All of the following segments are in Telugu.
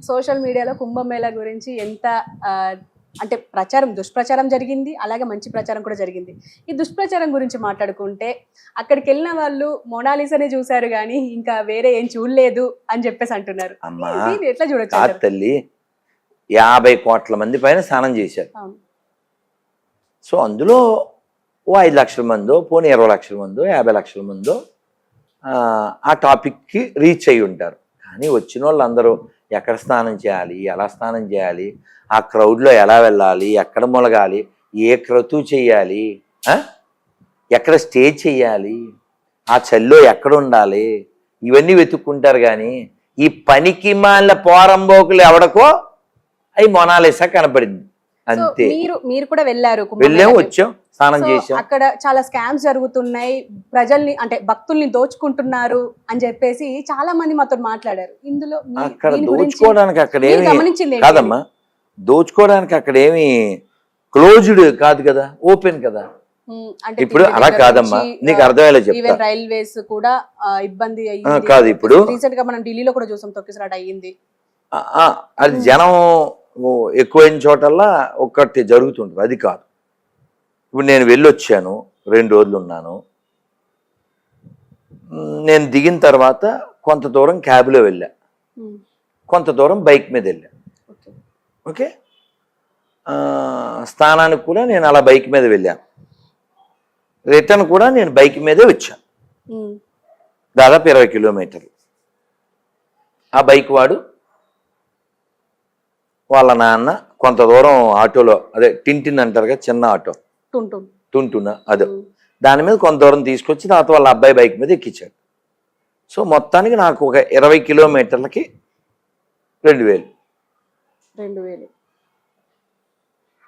సోషల్ మీడియాలో కుంభమేళా గురించి ఎంత అంటే దుష్ప్రచారం జరిగింది, అలాగే మంచి ప్రచారం కూడా జరిగింది. ఈ దుష్ప్రచారం గురించి మాట్లాడుకుంటే అక్కడికి వెళ్ళిన వాళ్ళు మొనాలిసానే చూశారు కానీ ఇంకా వేరే ఏం చూడలేదు అని చెప్పేసి అంటున్నారు. ఎట్లా చూడొచ్చు తల్లి? 50 కోట్ల మంది పైన స్నానం చేశారు. సో అందులో ఓ 5 లక్షల మందో, పోనీ 20 లక్షల మందో, 50 లక్షల మందో ఆ టాపిక్కి రీచ్ అయ్యి ఉంటారు. కానీ వచ్చిన వాళ్ళందరూ ఎక్కడ స్నానం చేయాలి, ఎలా స్నానం చేయాలి, ఆ క్రౌడ్లో ఎలా వెళ్ళాలి, ఎక్కడ మొలగాలి, ఏ క్రతు చెయ్యాలి, ఎక్కడ స్టే చెయ్యాలి, ఆ చల్లో ఎక్కడ ఉండాలి, ఇవన్నీ వెతుక్కుంటారు. కానీ ఈ పనికి మాల పోరంబోకులు ఎవడకో అవి మొనాలిసా కనపడింది అంతే. మీరు కూడా వెళ్ళారు, వెళ్ళాము, వచ్చాం, స్నానం చేసాం. అక్కడ చాలా స్కామ్స్ జరుగుతున్నాయి, ప్రజల్ని అంటే భక్తుల్ని దోచుకుంటున్నారు అని చెప్పేసి చాలా మంది మాతో మాట్లాడారు. ఇందులో అక్కడ దోచుకోవడానికి అక్కడ ఏమి కాదమ్మా, దోచుకోవడానికి అక్కడ ఏమి క్లోజ్డ్ కాదు కదా, ఓపెన్ కదా. ఇప్పుడు అలా కాదమ్మా, నీకు అర్థమయ్యేలా చెప్తా. రైల్వేస్ కూడా ఇబ్బంది కాదు. ఇప్పుడు రీసెంట్ గా మనం ఢిల్లీలో కూడా చూసాం, తొక్కిసలాట అయ్యింది. అది జనం ఎక్కువైన చోటల్లా ఒక్కటి జరుగుతుంటుంది, అది కాదు. ఇప్పుడు నేను వెళ్ళొచ్చాను, 2 రోజులు ఉన్నాను. నేను దిగిన తర్వాత కొంత దూరం క్యాబ్లో వెళ్ళా, కొంత దూరం బైక్ మీద వెళ్ళా. ఓకే, స్థానానికి కూడా నేను అలా బైక్ మీద వెళ్ళాను. రిటర్న్ కూడా నేను బైక్ మీదే వచ్చాను, దాదాపు 20 కిలోమీటర్లు. ఆ బైక్ వాడు వాళ్ళ నాన్న కొంత దూరం ఆటోలో, అదే టింటిన్ అంటారు కదా, చిన్న ఆటో, టుంటున, అదే దాని మీద కొంత దూరం తీసుకొచ్చి తర్వాత వాళ్ళ అబ్బాయి బైక్ మీద ఎక్కించాడు. సో మొత్తానికి నాకు ఒక 20 కిలోమీటర్లకి 2000.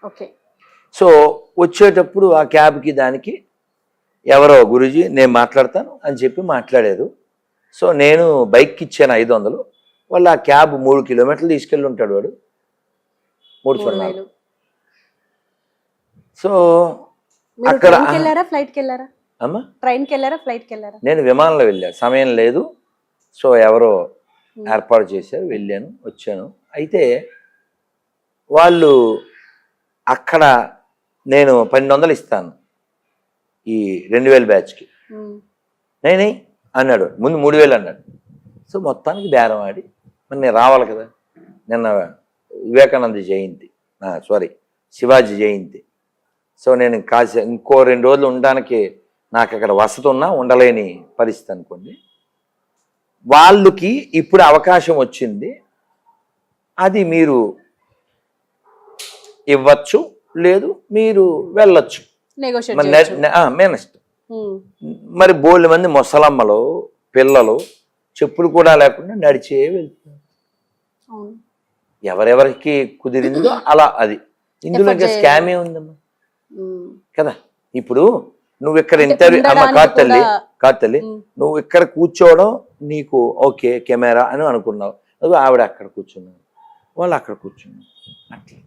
ఓకే. సో వచ్చేటప్పుడు ఆ క్యాబ్కి దానికి ఎవరో గురూజీ నేను మాట్లాడతాను అని చెప్పి మాట్లాడారు. సో నేను బైక్కి ఇచ్చాను 500. వాళ్ళు ఆ క్యాబ్ 3 కిలోమీటర్లు తీసుకెళ్ళి ఉంటాడు వాడు, 300. సో అక్కడ నేను విమానంలో వెళ్ళా, సమయం లేదు. సో ఎవరో ఏర్పాటు చేశారు, వెళ్ళాను, వచ్చాను. అయితే వాళ్ళు అక్కడ నేను 1200 ఇస్తాను ఈ 2000 బ్యాచ్కి, నేనే అన్నాడు. ముందు 3000 అన్నాడు. సో మొత్తానికి బేరం ఆడి మరి నేను రావాలి కదా. నిన్న వివేకానంద జయంతి, శివాజీ జయంతి. సో నేను ఇంకో 2 రోజులు ఉండడానికి నాకు అక్కడ వసతి ఉన్నా ఉండలేని పరిస్థితి అనుకోండి. వాళ్ళకి ఇప్పుడు అవకాశం వచ్చింది, అది మీరు ఇవ్వచ్చు, లేదు మీరు వెళ్ళొచ్చు. మరి బోల్డ్ మంది ముసలమ్మలు, పిల్లలు చెప్పులు కూడా లేకుండా నడిచే వెళ్తున్నారు. ఎవరెవరికి కుదిరిందో అలా. అది ఇందులో ఇంకా స్కామ్ ఏ ఉందమ్మా కదా. ఇప్పుడు నువ్వు ఇక్కడ ఇంటర్వ్యూ కాదు తల్లి, నువ్వు ఇక్కడ కూర్చోవడం నీకు ఓకే కెమెరా అని అనుకున్నావు, ఆవిడ అక్కడ కూర్చున్నావు, వాళ్ళు అక్కడ కూర్చున్నారు, అట్లా